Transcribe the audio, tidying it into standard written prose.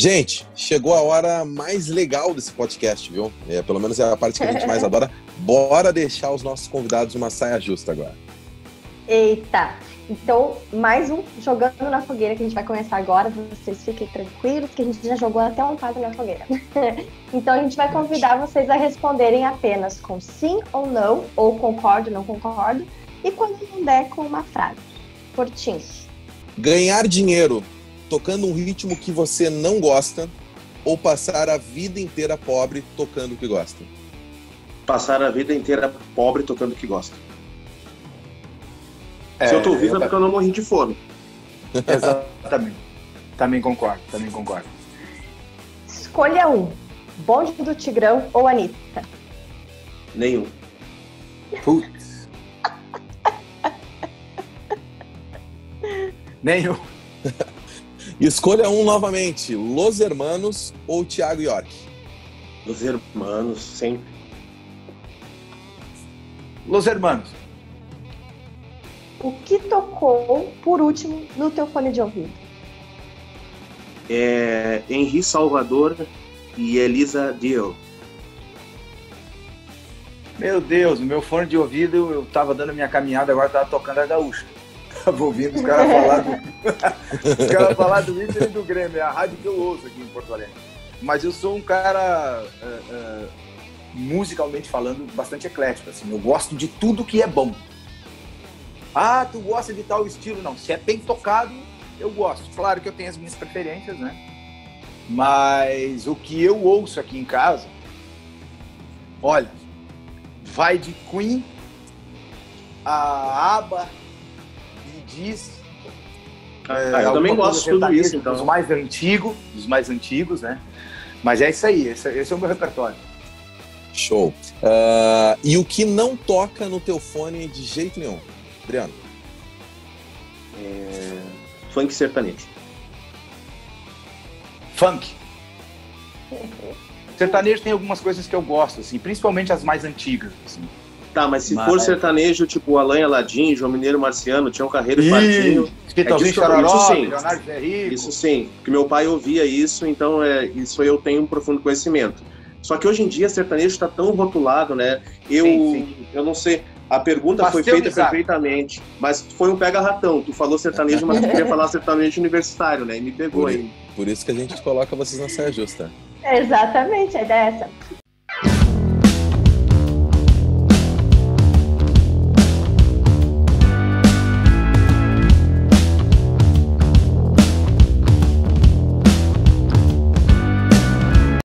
Gente, chegou a hora mais legal desse podcast, viu? Pelo menos é a parte que a gente mais adora. Bora deixar os nossos convidados uma saia justa agora. Eita! Então, mais um Jogando na Fogueira que a gente vai começar agora. Vocês fiquem tranquilos que a gente já jogou até um quadro na fogueira. Então, a gente vai convidar vocês a responderem apenas com sim ou não, ou concordo, não concordo, e quando não der, com uma frase. Curtinho. Ganhar dinheiro tocando um ritmo que você não gosta ou passar a vida inteira pobre tocando o que gosta? Passar a vida inteira pobre tocando o que gosta. Se eu tô vivo é porque eu não morri de fome. Exatamente. Também concordo. Escolha um. Bonde do Tigrão ou Anitta? Nenhum. Putz. Nenhum. Escolha um novamente. Los Hermanos ou Thiago York? Los Hermanos, sempre. Los Hermanos. O que tocou, por último, no teu fone de ouvido? Henri Salvador e Elisa Dio. Meu Deus, no meu fone de ouvido, eu tava dando minha caminhada, agora tava tocando a gaúcha. Tava ouvindo os caras falar do Inter e do Grêmio, é a rádio que eu ouço aqui em Porto Alegre. Mas eu sou um cara, musicalmente falando, bastante eclético, assim, eu gosto de tudo que é bom. Ah, tu gosta de tal estilo? Não, se é bem tocado, eu gosto. Claro que eu tenho as minhas preferências, né? Mas o que eu ouço aqui em casa, olha, vai de Queen, a ABBA, diz. Eu também gosto de tudo isso, então. Dos mais antigos, né? Mas é isso aí, esse é o meu repertório. Show. E o que não toca no teu fone de jeito nenhum? Adriano? Funk sertanejo. Funk. Sertanejo tem algumas coisas que eu gosto, assim, principalmente as mais antigas, assim. Tá, mas se for sertanejo, tipo Alain Aladim, João Mineiro Marciano, Tião Carreiro e Pardinho... Isso sim, porque meu pai ouvia isso, então isso eu tenho um profundo conhecimento. Só que hoje em dia sertanejo está tão rotulado, né? Eu não sei, a pergunta foi feita perfeitamente, mas foi um pega-ratão. Tu falou sertanejo, mas tu queria falar sertanejo universitário, né? E me pegou aí. Por isso que a gente coloca vocês na saia justa. Exatamente, é dessa.